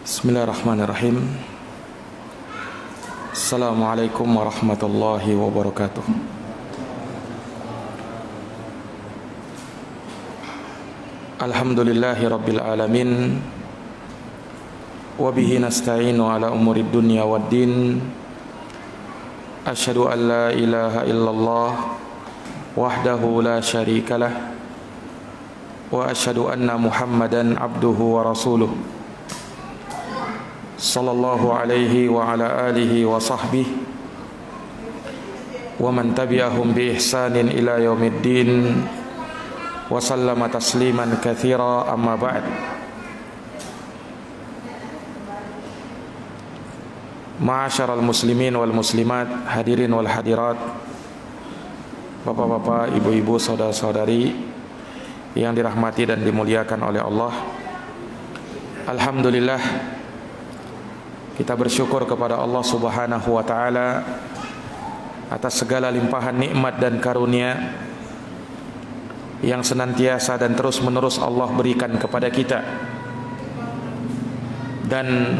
Bismillahirrahmanirrahim. Assalamualaikum warahmatullahi wabarakatuh. Alhamdulillahi rabbil alamin. Wabihi nasta'inu ala umurid dunya waddin. Asyhadu an la ilaha illallah wahdahu la syarikalah. Wa asyhadu anna Muhammadan abduhu wa rasuluh. Sallallahu alaihi wa ala alihi wa sahbihi wa man tabi'ahum bi ihsanin ila yaumiddin wa sallama tasliman katsira, amma ba'd. Ma'asyaral muslimin wal muslimat, hadirin wal hadirat, bapak-bapak, ibu-ibu, saudara-saudari yang dirahmati dan dimuliakan oleh Allah. Alhamdulillah, kita bersyukur kepada Allah Subhanahu wa taala atas segala limpahan nikmat dan karunia yang senantiasa dan terus-menerus Allah berikan kepada kita. Dan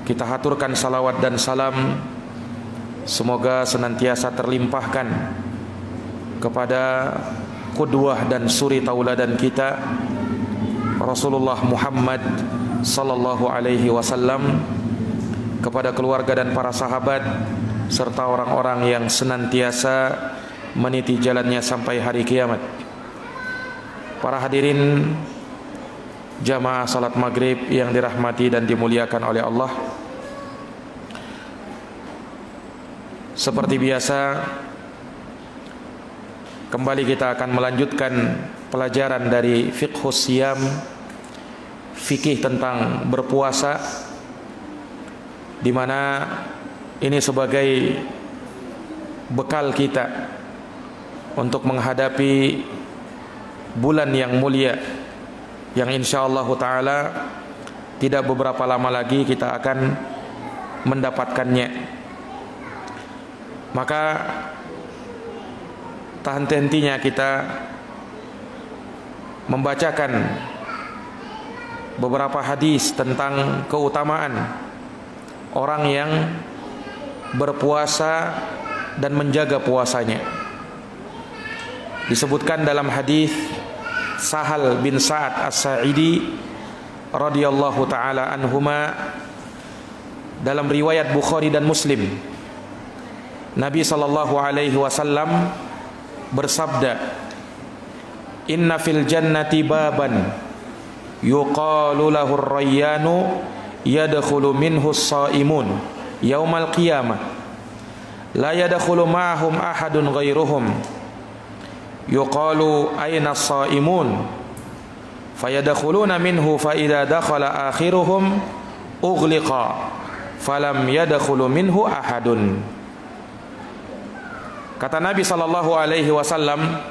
kita haturkan salawat dan salam semoga senantiasa terlimpahkan kepada qudwah dan suri tauladan kita, Rasulullah Muhammad sallallahu alaihi wasallam, kepada keluarga dan para sahabat serta orang-orang yang senantiasa meniti jalannya sampai hari kiamat. Para hadirin jamaah salat maghrib yang dirahmati dan dimuliakan oleh Allah, seperti biasa kembali kita akan melanjutkan pelajaran dari fiqhus siyam, fikih tentang berpuasa, di mana ini sebagai bekal kita untuk menghadapi bulan yang mulia, yang insyaallah taala tidak beberapa lama lagi kita akan mendapatkannya. Maka tak henti-hentinya kita membacakan beberapa hadis tentang keutamaan orang yang berpuasa dan menjaga puasanya. Disebutkan dalam hadis Sahal bin Sa'ad As-Sa'idi radhiyallahu taala anhuma dalam riwayat Bukhari dan Muslim, Nabi sallallahu alaihi wasallam bersabda, "Inna fil jannati baban yuqalu lahu ar-rayyanu yadkhulu minhu as-saimun yaumal qiyamah la yadkhulu ma'ahum ahadun ghairuhum yuqalu ayna as-saimun fayadkhuluna minhu fa idza dakhala akhiruhum ughliqa falam yadkhulu minhu ahadun." Kata Nabi sallallahu alaihi wasallam,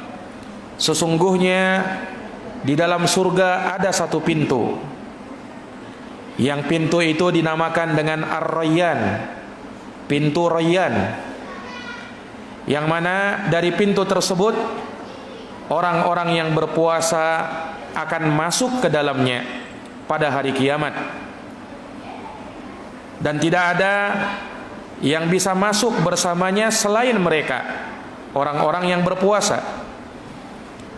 sesungguhnya di dalam surga ada satu pintu, yang pintu itu dinamakan dengan Ar-Rayyan, pintu Rayyan, yang mana dari pintu tersebut orang-orang yang berpuasa akan masuk ke dalamnya pada hari kiamat, dan tidak ada yang bisa masuk bersamanya selain mereka, orang-orang yang berpuasa.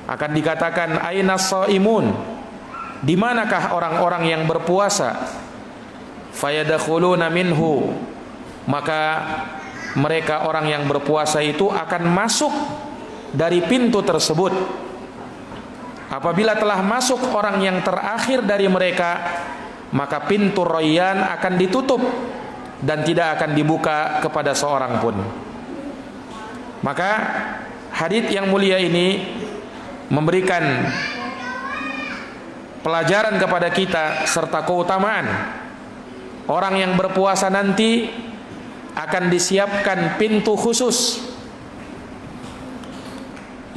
Akan dikatakan aina shaimun, di manakah orang-orang yang berpuasa? Fayadkhuluna minhu, maka mereka orang yang berpuasa itu akan masuk dari pintu tersebut. Apabila telah masuk orang yang terakhir dari mereka, maka pintu Rayyan akan ditutup dan tidak akan dibuka kepada seorang pun. Maka hadits yang mulia ini memberikan pelajaran kepada kita serta keutamaan orang yang berpuasa nanti akan disiapkan pintu khusus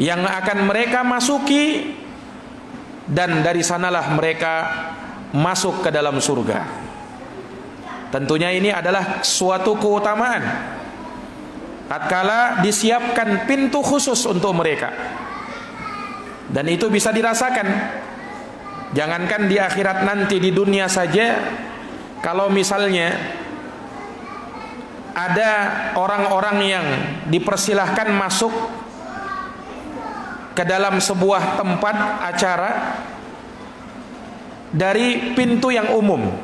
yang akan mereka masuki, dan dari sanalah mereka masuk ke dalam surga. Tentunya ini adalah suatu keutamaan tatkala disiapkan pintu khusus untuk mereka, dan itu bisa dirasakan Jangankan di akhirat nanti, di dunia saja, kalau misalnya ada orang-orang yang dipersilahkan masuk ke dalam sebuah tempat acara dari pintu yang umum,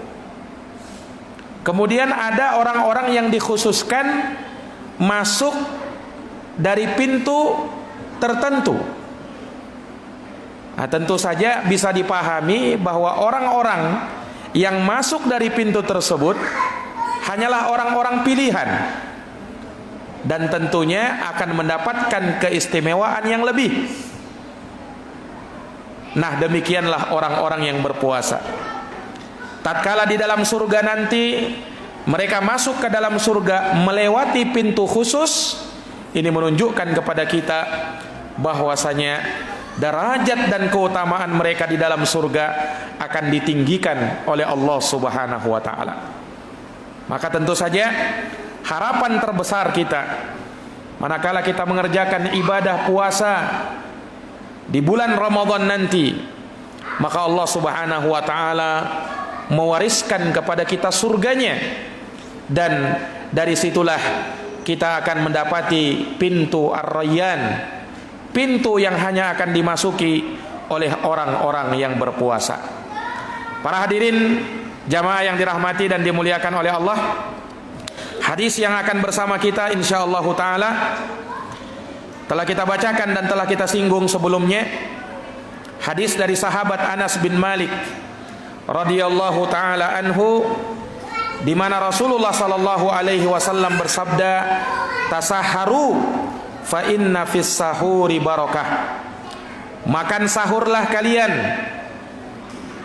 kemudian ada orang-orang yang dikhususkan masuk dari pintu tertentu. Nah, tentu saja bisa dipahami bahwa orang-orang yang masuk dari pintu tersebut hanyalah orang-orang pilihan, dan tentunya akan mendapatkan keistimewaan yang lebih. Nah, demikianlah orang-orang yang berpuasa. Tatkala di dalam surga nanti mereka masuk ke dalam surga melewati pintu khusus, ini menunjukkan kepada kita bahwasanya derajat dan keutamaan mereka di dalam surga akan ditinggikan oleh Allah Subhanahu wa taala. Maka tentu saja harapan terbesar kita manakala kita mengerjakan ibadah puasa di bulan Ramadan nanti, maka Allah Subhanahu wa taala mewariskan kepada kita surganya, dan dari situlah kita akan mendapati pintu Ar-Rayyan, pintu yang hanya akan dimasuki oleh orang-orang yang berpuasa. Para hadirin jamaah yang dirahmati dan dimuliakan oleh Allah, hadis yang akan bersama kita insyaallah taala telah kita bacakan dan telah kita singgung sebelumnya. Hadis dari sahabat Anas bin Malik radhiyallahu taala anhu, di mana Rasulullah sallallahu alaihi wasallam bersabda, "Tasahharu fa inna fis sahuri barakah." Makan sahurlah kalian,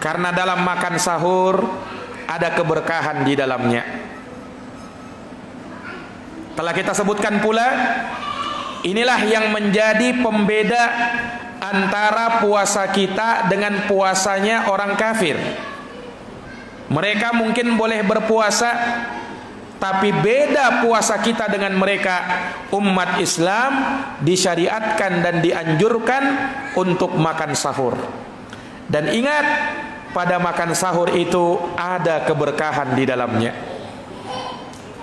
karena dalam makan sahur ada keberkahan di dalamnya. Telah kita sebutkan pula, inilah yang menjadi pembeda antara puasa kita dengan puasanya orang kafir. Mereka mungkin boleh berpuasa, tapi beda puasa kita dengan mereka. Umat Islam disyariatkan dan dianjurkan untuk makan sahur. Dan ingat, pada makan sahur itu ada keberkahan di dalamnya.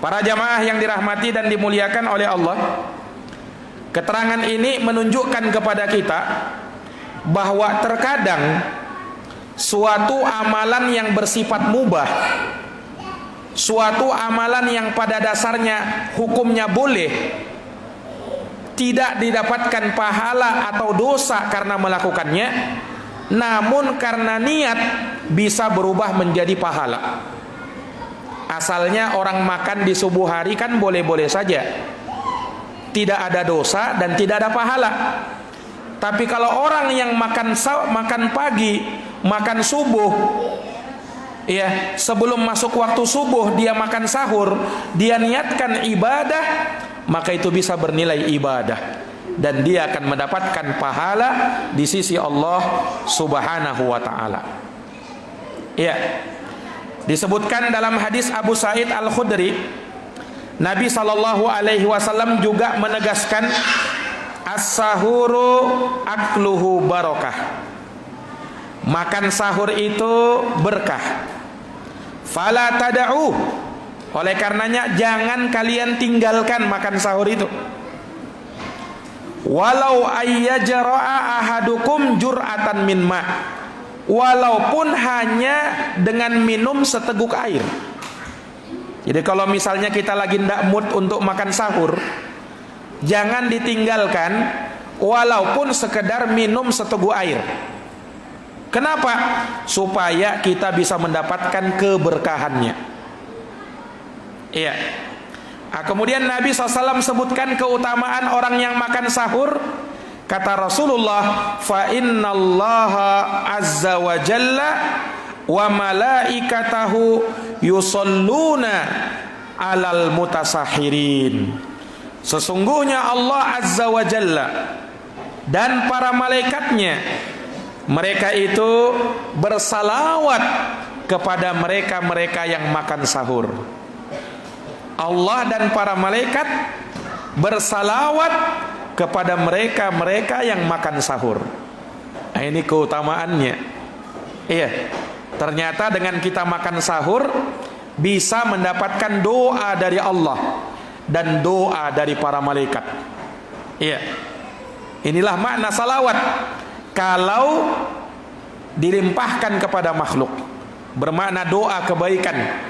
Para jamaah yang dirahmati dan dimuliakan oleh Allah, keterangan ini menunjukkan kepada kita bahwa terkadang suatu amalan yang bersifat mubah, suatu amalan yang pada dasarnya hukumnya boleh, tidak didapatkan pahala atau dosa karena melakukannya, namun karena niat bisa berubah menjadi pahala. Asalnya orang makan di subuh hari kan boleh-boleh saja, tidak ada dosa dan tidak ada pahala. Tapi kalau orang yang makan pagi, makan subuh, ya, sebelum masuk waktu subuh dia makan sahur, dia niatkan ibadah, maka itu bisa bernilai ibadah dan dia akan mendapatkan pahala di sisi Allah Subhanahu wa taala. Ya. Disebutkan dalam hadis Abu Sa'id Al-Khudri, Nabi sallallahu alaihi wasallam juga menegaskan, as-sahuru akluhu barakah. Makan sahur itu berkah. Fala tada'u. Oleh karenanya jangan kalian tinggalkan makan sahur itu. Walau ayyajra'a ahadukum jur'atan min ma'. Walaupun hanya dengan minum seteguk air. Jadi kalau misalnya kita lagi ndak mood untuk makan sahur, jangan ditinggalkan walaupun sekedar minum seteguk air. Kenapa? Supaya kita bisa mendapatkan keberkahannya. Iya. Nah, kemudian Nabi SAW sebutkan keutamaan orang yang makan sahur. Kata Rasulullah, fa innallaha azza wa jalla wa malaikatahu yusalluna alal mutasahirin. Sesungguhnya Allah azza wa jalla dan para malaikatnya, mereka itu bersalawat kepada mereka-mereka yang makan sahur. Allah dan para malaikat bersalawat kepada mereka-mereka yang makan sahur. Nah, ini keutamaannya. Iya. Ternyata dengan kita makan sahur bisa mendapatkan doa dari Allah dan doa dari para malaikat. Iya. Inilah makna salawat. Kalau dilimpahkan kepada makhluk, bermakna doa kebaikan.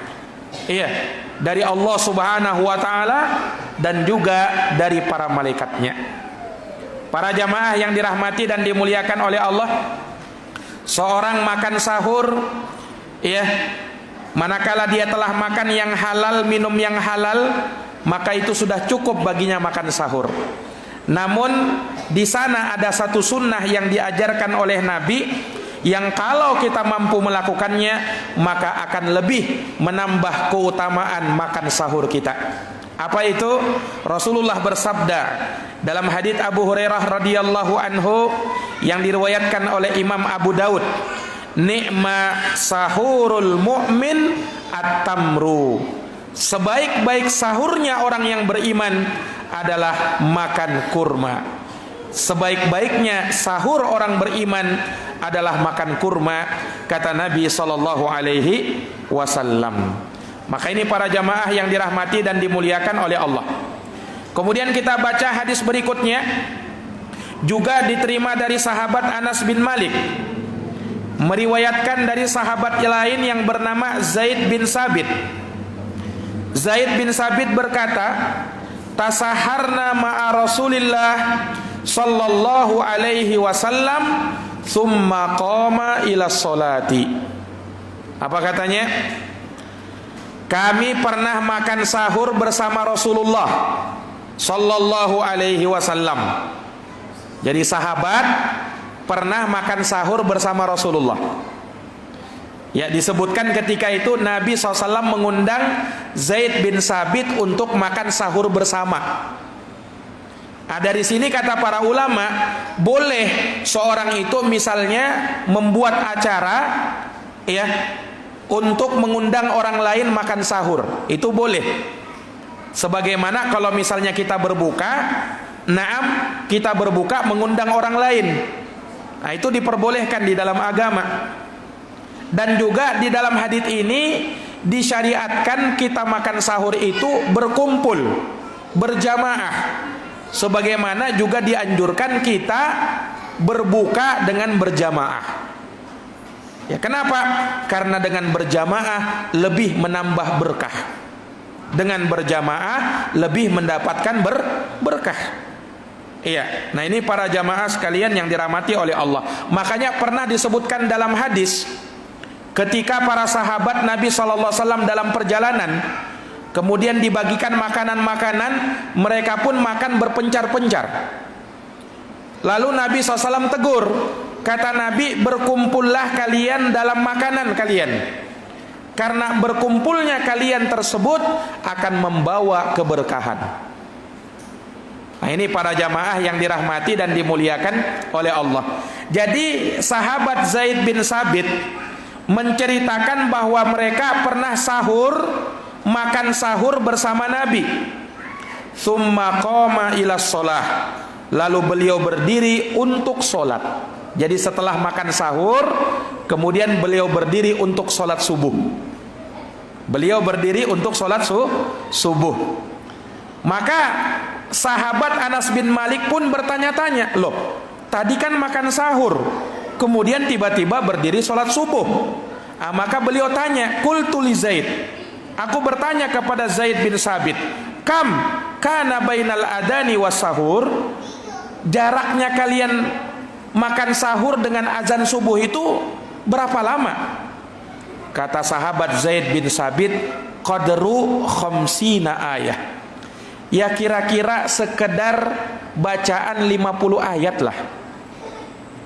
Iya, dari Allah Subhanahu wa taala dan juga dari para malaikatnya. Para jamaah yang dirahmati dan dimuliakan oleh Allah, seorang makan sahur, ya, manakala dia telah makan yang halal, minum yang halal, maka itu sudah cukup baginya makan sahur. Namun di sana ada satu sunnah yang diajarkan oleh Nabi, yang kalau kita mampu melakukannya maka akan lebih menambah keutamaan makan sahur kita. Apa itu? Rasulullah bersabda dalam hadits Abu Hurairah radhiyallahu anhu yang diriwayatkan oleh Imam Abu Daud, "Ni'ma sahurul mu'min at-tamru." Sebaik-baik sahurnya orang yang beriman adalah makan kurma. Sebaik-baiknya sahur orang beriman adalah makan kurma, kata Nabi sallallahu alaihi wasallam. Maka ini para jamaah yang dirahmati dan dimuliakan oleh Allah. Kemudian kita baca hadis berikutnya, juga diterima dari sahabat Anas bin Malik, meriwayatkan dari sahabat lain yang bernama Zaid bin Sabit. Zaid bin Sabit berkata, "Tasaharna ma'a Rasulillah sallallahu alaihi wasallam, thumma qama ila sholati." Apa katanya? Kami pernah makan sahur bersama Rasulullah sallallahu alaihi wasallam. Jadi sahabat pernah makan sahur bersama Rasulullah. Ya, disebutkan ketika itu Nabi SAW mengundang Zaid bin Sabit untuk makan sahur bersama. Nah, dari sini kata para ulama, boleh seorang itu misalnya membuat acara, ya, untuk mengundang orang lain makan sahur. Itu boleh. Sebagaimana kalau misalnya kita berbuka, kita berbuka mengundang orang lain. Nah, itu diperbolehkan di dalam agama. Dan juga di dalam hadits ini disyariatkan kita makan sahur itu berkumpul, berjamaah. Sebagaimana juga dianjurkan kita berbuka dengan berjamaah. Ya, kenapa? Karena dengan berjamaah lebih menambah berkah. Dengan berjamaah lebih mendapatkan berkah. Iya. Nah, ini para jamaah sekalian yang dirahmati oleh Allah. Makanya pernah disebutkan dalam hadis, ketika para sahabat Nabi SAW dalam perjalanan, kemudian dibagikan makanan-makanan, mereka pun makan berpencar-pencar. Lalu Nabi SAW tegur, kata Nabi, berkumpullah kalian dalam makanan kalian, karena berkumpulnya kalian tersebut akan membawa keberkahan. Nah, ini para jamaah yang dirahmati dan dimuliakan oleh Allah. Jadi sahabat Zaid bin Sabit menceritakan bahwa mereka pernah sahur, makan sahur bersama Nabi. Tsumma qama ila shalah. Lalu beliau berdiri untuk sholat. Jadi setelah makan sahur, kemudian beliau berdiri untuk sholat subuh. Beliau berdiri untuk sholat subuh. Maka sahabat Anas bin Malik pun bertanya-tanya, loh, tadi kan makan sahur, kemudian tiba-tiba berdiri sholat subuh. Maka beliau tanya, qultu li Zaid, aku bertanya kepada Zaid bin Sabit, kam kana bainal adani was sahur, jaraknya kalian makan sahur dengan azan subuh itu berapa lama? Kata sahabat Zaid bin Sabit, qadru khamsina ayah. Ya kira-kira sekedar bacaan 50 ayat lah.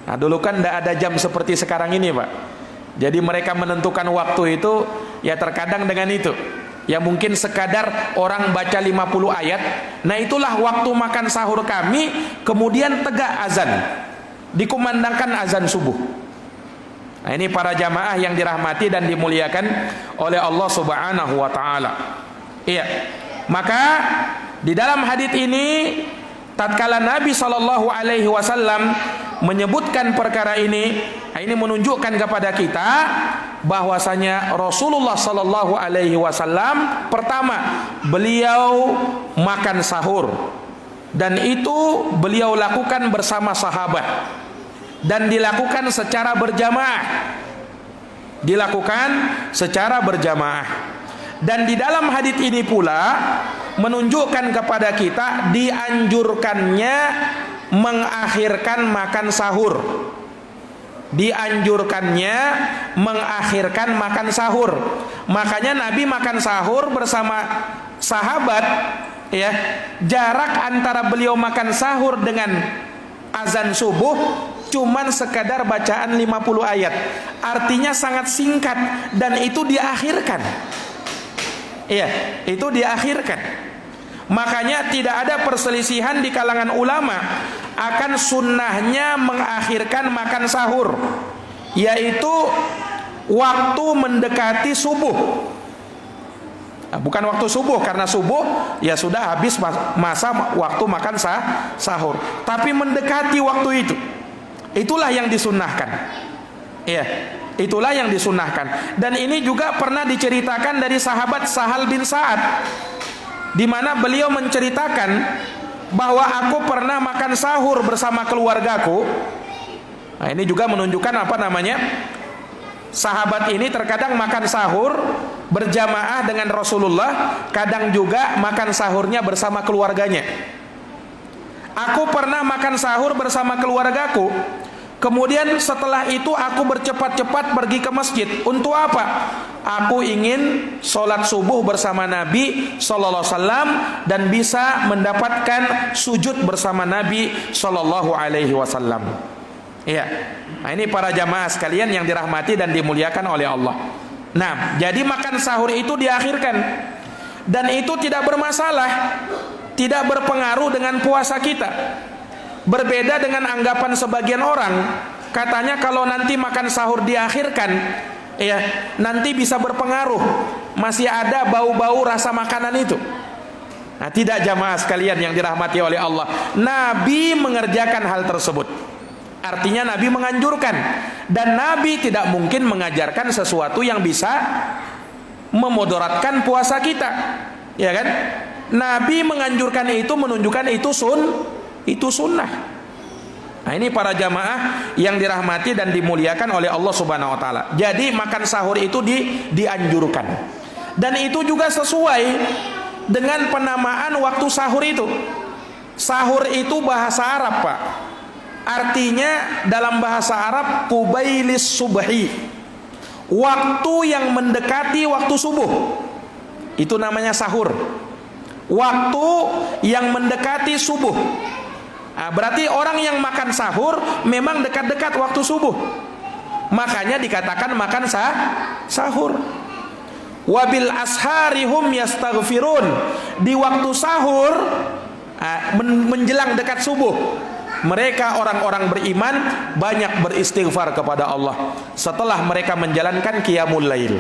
Nah, dulu kan tidak ada jam seperti sekarang ini, Pak. Jadi mereka menentukan waktu itu ya terkadang dengan itu. Ya mungkin sekadar orang baca 50 ayat. Nah, itulah waktu makan sahur kami, kemudian tegak azan. Dikumandangkan azan subuh. Nah, ini para jamaah yang dirahmati dan dimuliakan oleh Allah Subhanahu wa taala. Iya. Maka di dalam hadits ini tatkala Nabi sallallahu alaihi wasallam menyebutkan perkara ini, Ini menunjukkan kepada kita bahwasanya Rasulullah Sallallahu Alaihi Wasallam pertama beliau makan sahur, dan itu beliau lakukan bersama sahabat dan dilakukan secara berjamaah. Dan di dalam hadits ini pula menunjukkan kepada kita dianjurkannya mengakhirkan makan sahur. Makanya Nabi makan sahur bersama sahabat, ya. Jarak antara beliau makan sahur dengan azan subuh cuman sekadar bacaan 50 ayat. Artinya sangat singkat, dan itu diakhirkan. Iya, itu diakhirkan. Makanya tidak ada perselisihan di kalangan ulama akan sunnahnya mengakhirkan makan sahur, yaitu waktu mendekati subuh. Bukan waktu subuh, karena subuh ya sudah habis masa waktu makan sahur. Tapi mendekati waktu itu, itulah yang disunnahkan. Iya, itulah yang disunnahkan. Dan ini juga pernah diceritakan dari sahabat Sahal bin Sa'ad, di mana beliau menceritakan bahwa aku pernah makan sahur bersama keluargaku. Nah, ini juga menunjukkan sahabat ini terkadang makan sahur berjamaah dengan Rasulullah, kadang juga makan sahurnya bersama keluarganya. Aku pernah makan sahur bersama keluargaku, kemudian setelah itu aku bercepat-cepat pergi ke masjid. Untuk apa? Aku ingin sholat subuh bersama Nabi Sallallahu Alaihi Wasallam dan bisa mendapatkan sujud bersama Nabi Sallallahu Alaihi Wasallam. Iya. Nah, ini para jamaah sekalian yang dirahmati dan dimuliakan oleh Allah. Nah, jadi makan sahur itu diakhirkan, dan itu tidak bermasalah, tidak berpengaruh dengan puasa kita. Berbeda dengan anggapan sebagian orang, katanya kalau nanti makan sahur diakhirkan, ya nanti bisa berpengaruh, masih ada bau-bau rasa makanan itu. Nah, tidak jamaah sekalian yang dirahmati oleh Allah, Nabi mengerjakan hal tersebut. Artinya Nabi menganjurkan, dan Nabi tidak mungkin mengajarkan sesuatu yang bisa memudaratkan puasa kita, ya kan? Nabi menganjurkan itu, menunjukkan itu sunnah. Nah, ini para jamaah yang dirahmati dan dimuliakan oleh Allah Subhanahu wa taala. Jadi makan sahur itu dianjurkan. Dan itu juga sesuai dengan penamaan waktu sahur itu. Sahur itu bahasa Arab, Pak. Artinya dalam bahasa Arab qubailis subhi, waktu yang mendekati waktu subuh, itu namanya sahur. Waktu yang mendekati subuh. Nah, berarti orang yang makan sahur memang dekat-dekat waktu subuh, makanya dikatakan makan sahur. Wabil asharihum yastaghfirun, di waktu sahur menjelang dekat subuh, mereka orang-orang beriman banyak beristighfar kepada Allah setelah mereka menjalankan qiyamul lail.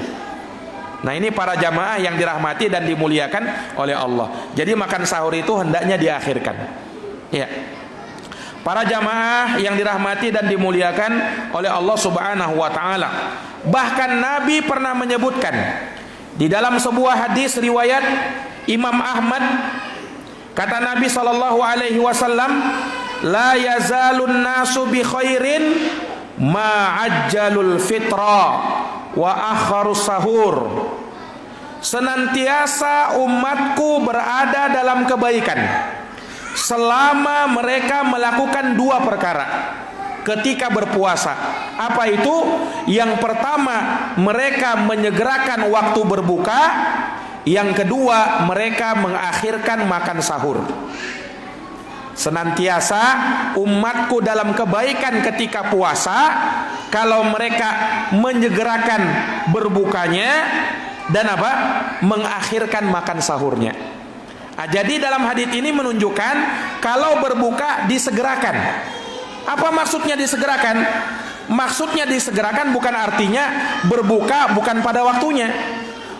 Nah, ini para jamaah yang dirahmati dan dimuliakan oleh Allah. Jadi makan sahur itu hendaknya diakhirkan. Ya. Para jamaah yang dirahmati dan dimuliakan oleh Allah Subhanahu wa taala. Bahkan Nabi pernah menyebutkan di dalam sebuah hadis riwayat Imam Ahmad, kata Nabi sallallahu alaihi wasallam, la yazalun nasu bi khairin ma ajjalul fitra wa akharus sahur. Senantiasa umatku berada dalam kebaikan selama mereka melakukan dua perkara ketika berpuasa. Apa itu? Yang pertama, mereka menyegerakan waktu berbuka. Yang kedua, mereka mengakhirkan makan sahur. Senantiasa umatku dalam kebaikan ketika puasa kalau mereka menyegerakan berbukanya dan apa? Mengakhirkan makan sahurnya. Nah, jadi dalam hadis ini menunjukkan kalau berbuka disegerakan. Apa maksudnya disegerakan? Maksudnya disegerakan bukan artinya berbuka bukan pada waktunya.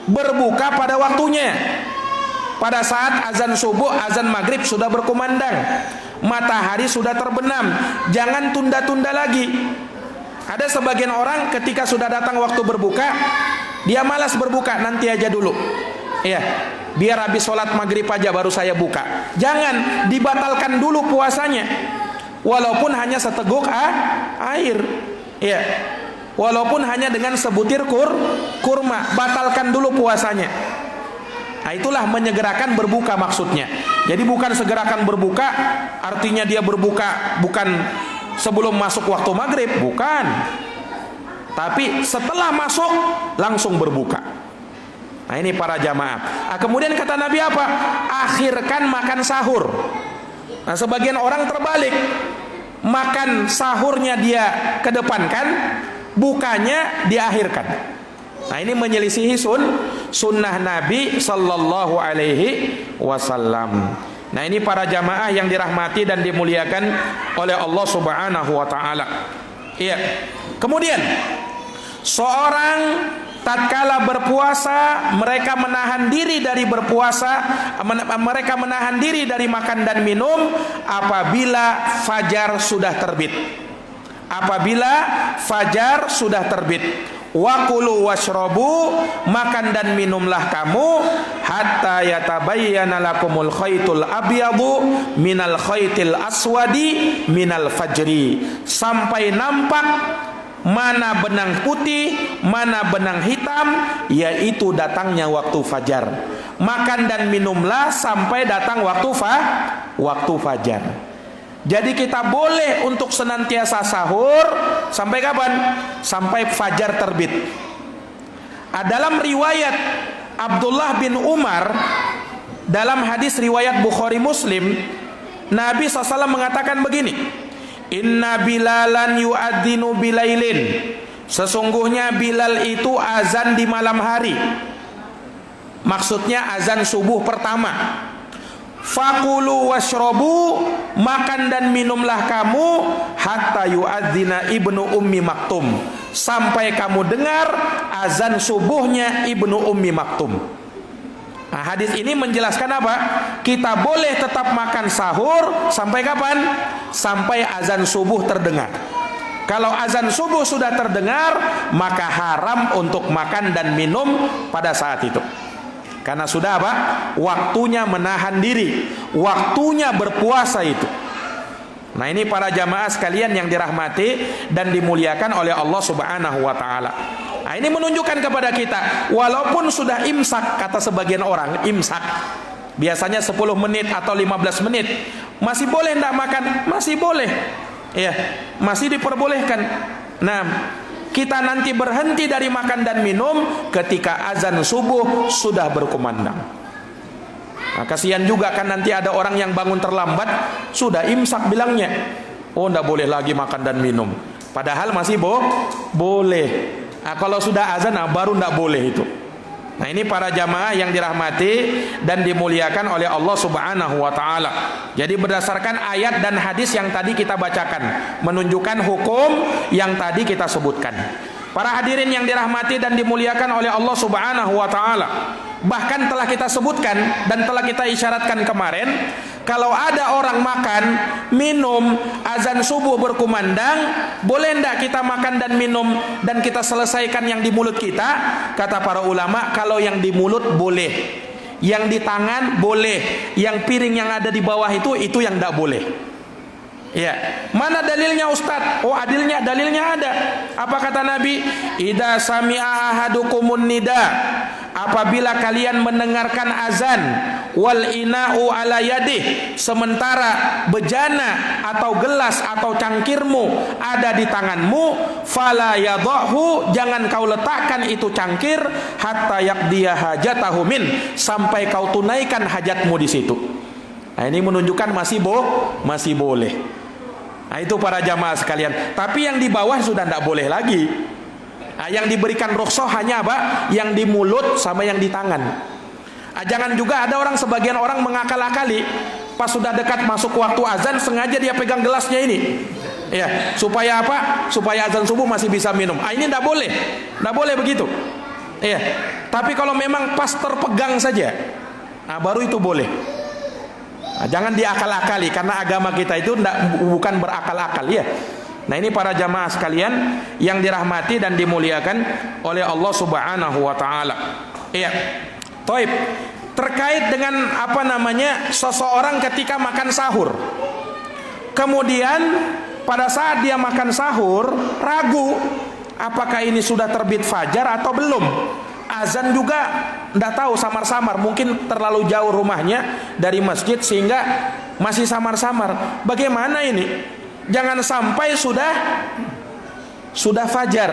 Berbuka pada waktunya. Pada saat azan subuh, azan maghrib sudah berkumandang, matahari sudah terbenam, jangan tunda-tunda lagi. Ada sebagian orang ketika sudah datang waktu berbuka, dia malas berbuka, nanti aja dulu. Iya, biar habis sholat maghrib aja baru saya buka. Jangan, dibatalkan dulu puasanya. Walaupun hanya seteguk air. Iya. Walaupun hanya dengan sebutir kurma, batalkan dulu puasanya. Nah, itulah menyegerakan berbuka maksudnya. Jadi bukan segerakan berbuka, artinya dia berbuka bukan sebelum masuk waktu maghrib, bukan. Tapi setelah masuk langsung berbuka. Nah, ini para jamaah. Kemudian kata Nabi apa? Akhirkan makan sahur. Nah, sebagian orang terbalik, makan sahurnya dia kedepankan, bukanya diakhirkan. Nah, ini menyelisihi sunnah Nabi sallallahu alaihi wasallam. Nah, ini para jamaah yang dirahmati dan dimuliakan oleh Allah Subhanahu wa taala. Iya. Kemudian seorang tatkala berpuasa, mereka menahan diri dari berpuasa, mereka menahan diri dari makan dan minum apabila fajar sudah terbit. Apabila fajar sudah terbit. Wa kulu washrabu, makan dan minumlah kamu hatta yatabayyana lakumul khaytul abyadu minal khaytil aswadi minal fajri, sampai nampak mana benang putih, mana benang hitam, yaitu datangnya waktu fajar. Makan dan minumlah sampai datang waktu fajar. Jadi kita boleh untuk senantiasa sahur sampai kapan? Sampai fajar terbit. Dalam riwayat Abdullah bin Umar, dalam hadis riwayat Bukhari Muslim, Nabi SAW mengatakan begini, Inna Bilalan yu'adzinu bilailin, sesungguhnya Bilal itu azan di malam hari. Maksudnya azan subuh pertama. Fakulu washrobu, makan dan minumlah kamu hatta yu'adzina ibnu ummi maktum, sampai kamu dengar azan subuhnya ibnu ummi maktum. Nah, hadis ini menjelaskan apa? Kita boleh tetap makan sahur sampai kapan? Sampai azan subuh terdengar. Kalau azan subuh sudah terdengar, maka haram untuk makan dan minum pada saat itu. Karena sudah apa? Waktunya menahan diri, waktunya berpuasa itu. Nah, ini para jamaah sekalian yang dirahmati dan dimuliakan oleh Allah Subhanahu wa taala. Nah, ini menunjukkan kepada kita, walaupun sudah imsak, kata sebagian orang, imsak biasanya 10 menit atau 15 menit, masih boleh enggak makan? Masih boleh. Ya, masih diperbolehkan. Nah, kita nanti berhenti dari makan dan minum ketika azan subuh sudah berkumandang. Nah, kasihan juga kan nanti ada orang yang bangun terlambat, sudah imsak bilangnya, oh enggak boleh lagi makan dan minum. Padahal masih boleh. Nah, kalau sudah azan, baru enggak boleh itu. Nah, ini para jamaah yang dirahmati dan dimuliakan oleh Allah Subhanahu wa taala. Jadi berdasarkan ayat dan hadis yang tadi kita bacakan, menunjukkan hukum yang tadi kita sebutkan. Para hadirin yang dirahmati dan dimuliakan oleh Allah Subhanahu wa taala, bahkan telah kita sebutkan dan telah kita isyaratkan kemarin, kalau ada orang makan, minum, azan subuh berkumandang, boleh enggak kita makan dan minum dan kita selesaikan yang di mulut kita? Kata para ulama, kalau yang di mulut boleh, yang di tangan boleh, yang piring yang ada di bawah itu yang enggak boleh. Ya, mana dalilnya Ustaz? Oh, dalilnya ada. Apa kata Nabi? Idza sami'a ahadukumun nida, apabila kalian mendengarkan azan, wal ina'u ala yadih, sementara bejana atau gelas atau cangkirmu ada di tanganmu, fala yadhahu, jangan kau letakkan itu cangkir hatta yaqdiya hajatahu min, sampai kau tunaikan hajatmu di situ. Nah, ini menunjukkan masih boleh. Nah, itu para jamaah sekalian. Tapi yang di bawah sudah tidak boleh lagi. Nah, yang diberikan rukhsah hanya apa? Yang di mulut sama yang di tangan. Nah, jangan juga ada sebagian orang mengakal-akali, pas sudah dekat masuk waktu azan sengaja dia pegang gelasnya ini. Ya, supaya apa? Supaya azan subuh masih bisa minum. Ah, ini tidak boleh. Tidak boleh begitu. Ya. Tapi kalau memang pas terpegang saja, nah baru itu boleh. Nah, jangan diakal-akali, karena agama kita itu bukan berakal-akal ya. Nah ini para jamaah sekalian yang dirahmati dan dimuliakan oleh Allah Subhanahu wa taala. Iya. Taib. Terkait dengan seseorang ketika makan sahur. Kemudian pada saat dia makan sahur ragu apakah ini sudah terbit fajar atau belum. Azan juga tidak tahu, samar-samar, mungkin terlalu jauh rumahnya dari masjid sehingga masih samar-samar. Bagaimana ini? Jangan sampai sudah fajar.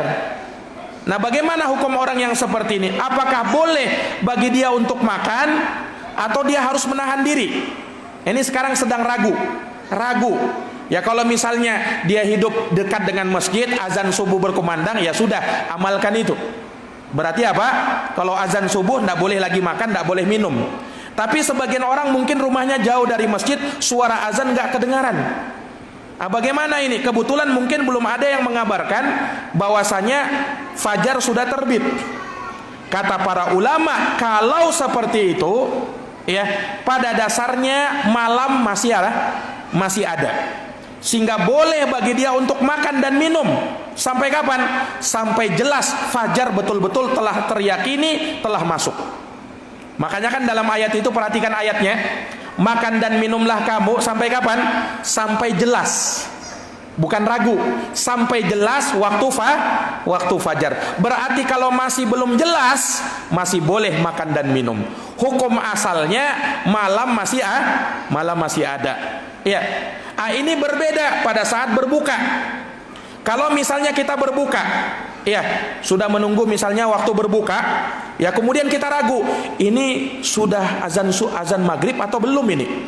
Nah, bagaimana hukum orang yang seperti ini? Apakah boleh bagi dia untuk makan atau dia harus menahan diri? Ini sekarang sedang ragu. Ya kalau misalnya dia hidup dekat dengan masjid, azan subuh berkumandang, ya sudah, amalkan itu. Berarti apa? Kalau azan subuh tidak boleh lagi makan, tidak boleh minum. Tapi sebagian orang mungkin rumahnya jauh dari masjid, suara azan nggak kedengaran. Nah, bagaimana ini? Kebetulan mungkin belum ada yang mengabarkan bahwasanya fajar sudah terbit. Kata para ulama, kalau seperti itu, ya pada dasarnya malam masih ada, sehingga boleh bagi dia untuk makan dan minum. Sampai kapan? Sampai jelas fajar betul-betul telah teryakini telah masuk. Makanya kan dalam ayat itu, perhatikan ayatnya, makan dan minumlah kamu sampai kapan? Sampai jelas, bukan ragu, sampai jelas waktu fajar. Berarti kalau masih belum jelas, masih boleh makan dan minum. Hukum asalnya malam masih ada. Ya, ini berbeda pada saat berbuka. Kalau misalnya kita berbuka, ya sudah menunggu misalnya waktu berbuka, ya kemudian kita ragu, ini sudah azan maghrib atau belum ini?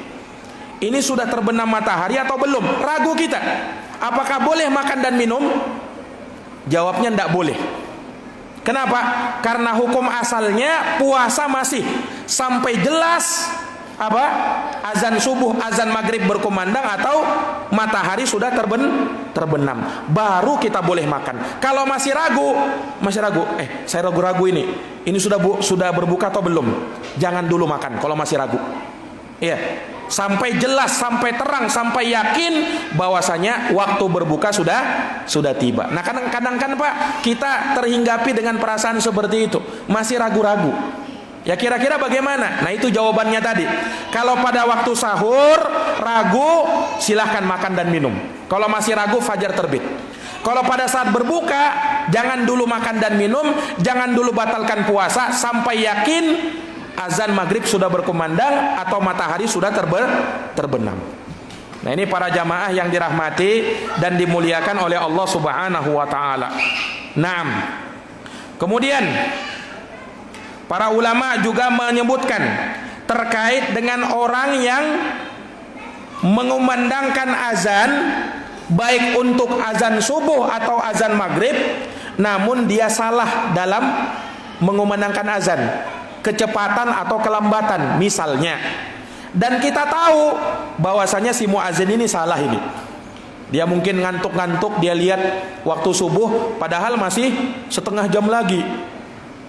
Ini sudah terbenam matahari atau belum? Ragu kita. Apakah boleh makan dan minum? Jawabnya tidak boleh. Kenapa? Karena hukum asalnya puasa masih sampai jelas azan subuh, azan maghrib berkumandang atau matahari sudah terbenam, baru kita boleh makan. Kalau masih ragu, saya ragu ini sudah berbuka atau belum? Jangan dulu makan kalau masih ragu. Iya, sampai jelas, sampai terang, sampai yakin bahwasanya waktu berbuka sudah tiba. Nah, kadang-kadang kan Pak, kita terhinggapi dengan perasaan seperti itu, masih ragu-ragu. Ya kira-kira bagaimana? Nah itu jawabannya tadi. Kalau pada waktu sahur ragu, silahkan makan dan minum. Kalau masih ragu, fajar terbit. Kalau pada saat berbuka, jangan dulu makan dan minum, jangan dulu batalkan puasa sampai yakin azan maghrib sudah berkumandang atau matahari sudah terbenam. Nah ini para jamaah yang dirahmati dan dimuliakan oleh Allah Subhanahu wa taala. Naam. Kemudian para ulama juga menyebutkan terkait dengan orang yang mengumandangkan azan baik untuk azan subuh atau azan maghrib, namun dia salah dalam mengumandangkan azan, kecepatan atau kelambatan misalnya. Dan kita tahu bahwasanya si muazin ini salah ini. Dia mungkin ngantuk-ngantuk, dia lihat waktu subuh padahal masih setengah jam lagi.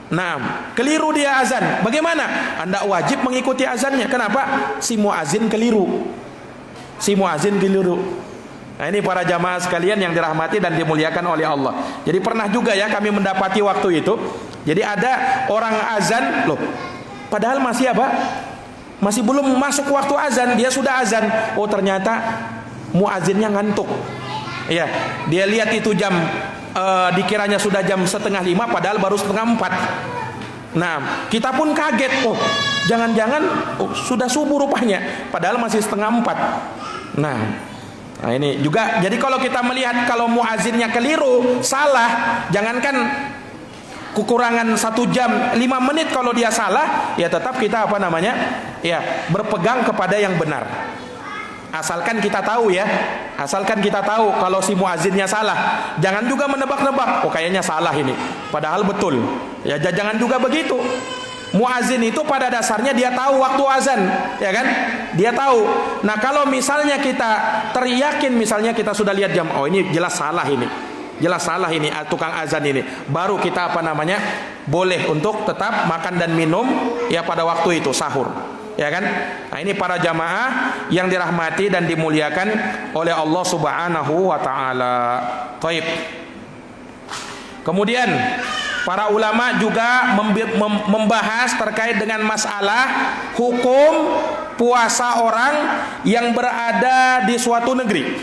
Nah, keliru dia azan. Bagaimana? Anda wajib mengikuti azannya. Kenapa? Si muazin keliru. Nah, ini para jamaah sekalian yang dirahmati dan dimuliakan oleh Allah. Jadi pernah juga ya kami mendapati waktu itu. Jadi ada orang azan, loh. Padahal masih belum masuk waktu azan, dia sudah azan. Oh, ternyata muazinnya ngantuk. Iya, dia lihat itu jam dikiranya sudah jam 4:30, padahal baru 4:30. Nah, kita pun kaget. Oh, jangan-jangan sudah subuh rupanya, padahal masih 3:30. Nah, ini juga. Jadi kalau kita melihat kalau muazinnya keliru, salah, jangankan kekurangan 1 jam 5 menit, kalau dia salah, ya tetap kita ya berpegang kepada yang benar. Asalkan kita tahu kalau si muazinnya salah. Jangan juga menebak-nebak, oh kayaknya salah ini, padahal betul. Ya jangan juga begitu. Muazin itu pada dasarnya dia tahu waktu azan, ya kan? Dia tahu. Nah, kalau misalnya kita teryakin, misalnya kita sudah lihat jam, oh ini jelas salah ini tukang azan ini, baru kita boleh untuk tetap makan dan minum ya pada waktu itu sahur. ya kan? Nah, ini para jamaah yang dirahmati dan dimuliakan oleh Allah Subhanahu wa taala. Baik. Kemudian para ulama juga membahas terkait dengan masalah hukum puasa orang yang berada di suatu negeri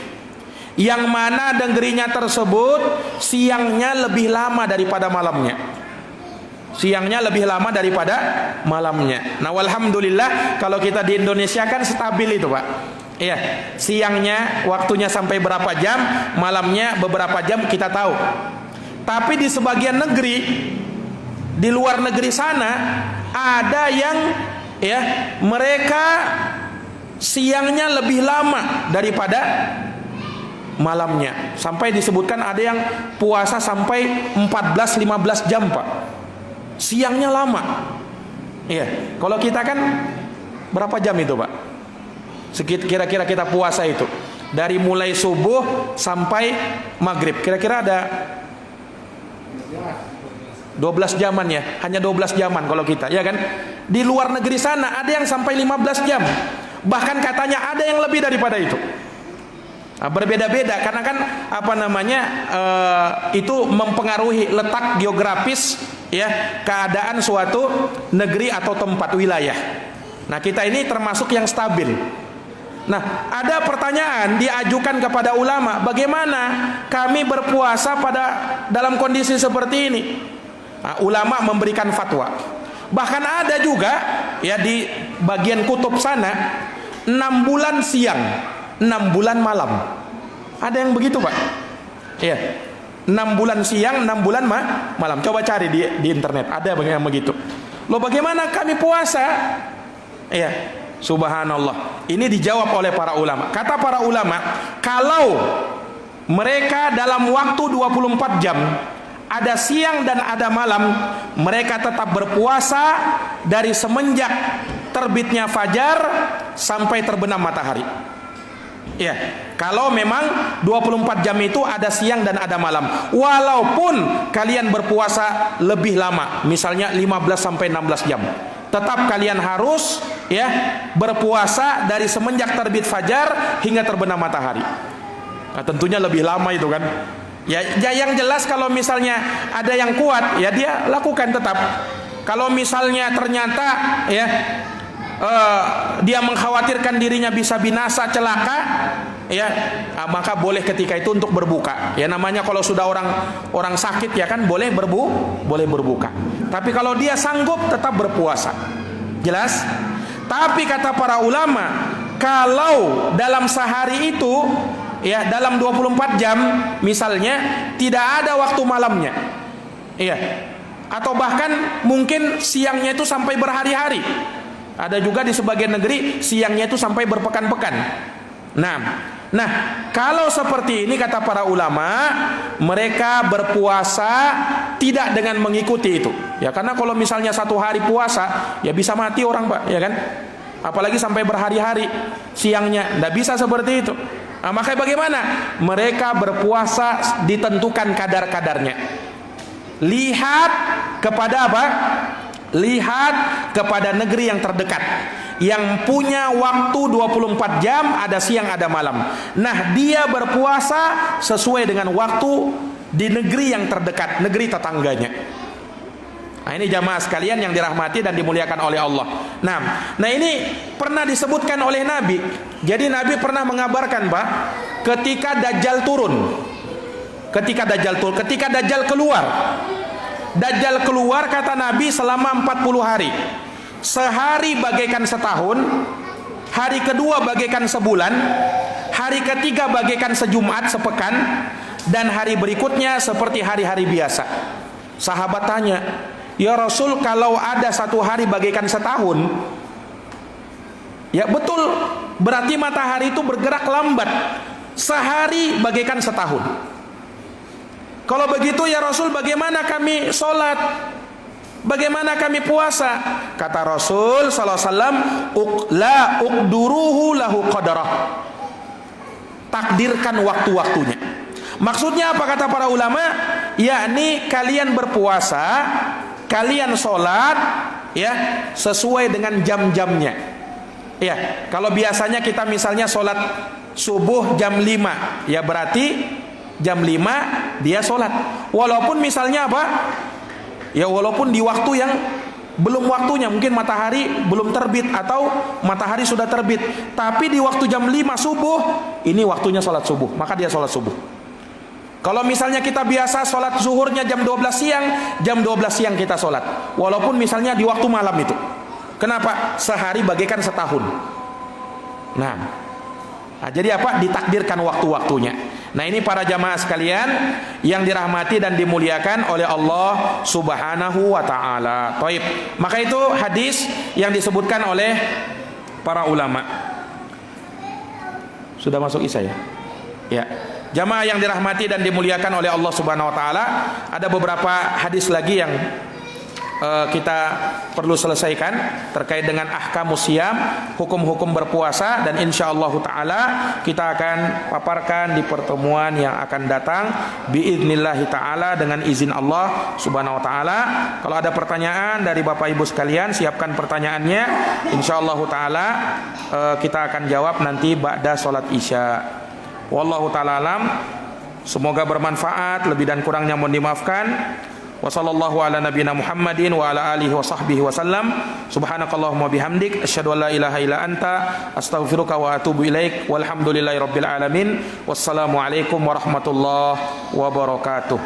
yang mana negerinya tersebut siangnya lebih lama daripada malamnya. Siangnya lebih lama daripada malamnya. Nah, walhamdulillah kalau kita di Indonesia kan stabil itu, Pak. Iya, siangnya waktunya sampai berapa jam, malamnya beberapa jam kita tahu. Tapi di sebagian negeri, di luar negeri sana ada yang ya mereka siangnya lebih lama daripada malamnya, sampai disebutkan ada yang puasa sampai 14-15 jam, Pak. Siangnya lama. Iya, kalau kita kan berapa jam itu, Pak? Kira-kira kita puasa itu dari mulai subuh sampai maghrib, kira-kira ada 12 jaman ya, hanya 12 jaman kalau kita, ya kan? Di luar negeri sana ada yang sampai 15 jam. Bahkan katanya ada yang lebih daripada itu. Nah, berbeda-beda karena kan itu mempengaruhi letak geografis ya, keadaan suatu negeri atau tempat wilayah. Nah, kita ini termasuk yang stabil. Nah, ada pertanyaan diajukan kepada ulama, bagaimana kami berpuasa dalam kondisi seperti ini? Nah, ulama memberikan fatwa. Bahkan ada juga ya di bagian kutub sana 6 bulan siang, 6 bulan malam. Ada yang begitu, Pak. Iya. 6 bulan siang, 6 bulan malam. Coba cari di internet, ada yang begitu. Loh, bagaimana kami puasa? Iya. Subhanallah. Ini dijawab oleh para ulama. Kata para ulama, kalau mereka dalam waktu 24 jam ada siang dan ada malam, mereka tetap berpuasa dari semenjak terbitnya fajar sampai terbenam matahari. Ya, kalau memang 24 jam itu ada siang dan ada malam, walaupun kalian berpuasa lebih lama, misalnya 15 sampai 16 jam, tetap kalian harus ya berpuasa dari semenjak terbit fajar hingga terbenam matahari. Nah, tentunya lebih lama itu kan. Ya, yang jelas kalau misalnya ada yang kuat, ya dia lakukan tetap. Kalau misalnya ternyata ya dia mengkhawatirkan dirinya bisa binasa celaka, ya maka boleh ketika itu untuk berbuka. Ya namanya kalau sudah orang sakit ya kan boleh berbuka. Tapi kalau dia sanggup tetap berpuasa. Jelas? Tapi kata para ulama, kalau dalam sehari itu ya dalam 24 jam misalnya tidak ada waktu malamnya, iya, atau bahkan mungkin siangnya itu sampai berhari-hari. Ada juga di sebagian negeri siangnya itu sampai berpekan-pekan. Nah, kalau seperti ini kata para ulama, mereka berpuasa tidak dengan mengikuti itu. Ya karena kalau misalnya satu hari puasa, ya bisa mati orang, Pak, ya kan? Apalagi sampai berhari-hari siangnya, tidak bisa seperti itu. Nah, makanya bagaimana? Mereka berpuasa ditentukan kadar-kadarnya. Lihat kepada apa? Lihat kepada negeri yang terdekat, yang punya waktu 24 jam, ada siang ada malam. Nah, dia berpuasa sesuai dengan waktu di negeri yang terdekat, negeri tetangganya. Nah, ini jamaah sekalian yang dirahmati dan dimuliakan oleh Allah. Nah ini pernah disebutkan oleh Nabi. Jadi Nabi pernah mengabarkan, Pak, ketika Dajjal turun. Ketika Dajjal keluar kata Nabi selama 40 hari. Sehari bagaikan setahun, hari kedua bagaikan sebulan, hari ketiga bagaikan sejumat, sepekan, dan hari berikutnya seperti hari-hari biasa. Sahabat tanya, "Ya Rasul, kalau ada satu hari bagaikan setahun?" Ya betul, berarti matahari itu bergerak lambat. Sehari bagaikan setahun. Kalau begitu ya Rasul, bagaimana kami sholat? Bagaimana kami puasa? Kata Rasul sallallahu alaihi wasallam, la uqduruhu lahu qadarah. Takdirkan waktu-waktunya. Maksudnya apa kata para ulama? Yakni kalian berpuasa, kalian sholat ya sesuai dengan jam-jamnya. Ya, kalau biasanya kita misalnya sholat subuh jam 5, ya berarti jam 5 dia sholat. Walaupun misalnya apa? Ya walaupun di waktu yang belum waktunya, mungkin matahari belum terbit atau matahari sudah terbit, tapi di waktu jam 5 subuh, ini waktunya sholat subuh, maka dia sholat subuh. Kalau misalnya kita biasa sholat zuhurnya jam 12 siang, jam 12 siang kita sholat. Walaupun misalnya di waktu malam itu. Kenapa? Sehari bagaikan setahun. Nah, jadi apa? Ditakdirkan waktu-waktunya. Nah ini para jamaah sekalian yang dirahmati dan dimuliakan oleh Allah Subhanahu wa ta'ala. Taib. Maka itu hadis yang disebutkan oleh para ulama. Sudah masuk isya ya? Ya. Jamaah yang dirahmati dan dimuliakan oleh Allah Subhanahu wa taala, ada beberapa hadis lagi yang kita perlu selesaikan terkait dengan ahkamus siyam, hukum-hukum berpuasa, dan insyaallah taala kita akan paparkan di pertemuan yang akan datang biiznillah taala dengan izin Allah Subhanahu wa taala. Kalau ada pertanyaan dari Bapak Ibu sekalian, siapkan pertanyaannya. Insyaallah taala kita akan jawab nanti ba'da salat Isya. Wallahu ta'ala alam. Semoga bermanfaat, lebih dan kurangnya mohon dimaafkan. Wa sallallahu ala nabiyina Muhammadin wa ala alihi wa sahbihi wa sallam. Subhanakallahumma bihamdik asyhadu an la ilaha illa anta astaghfiruka wa atubu ilaik. Walhamdulillahi rabbil alamin. Wassalamu alaikum warahmatullahi wabarakatuh.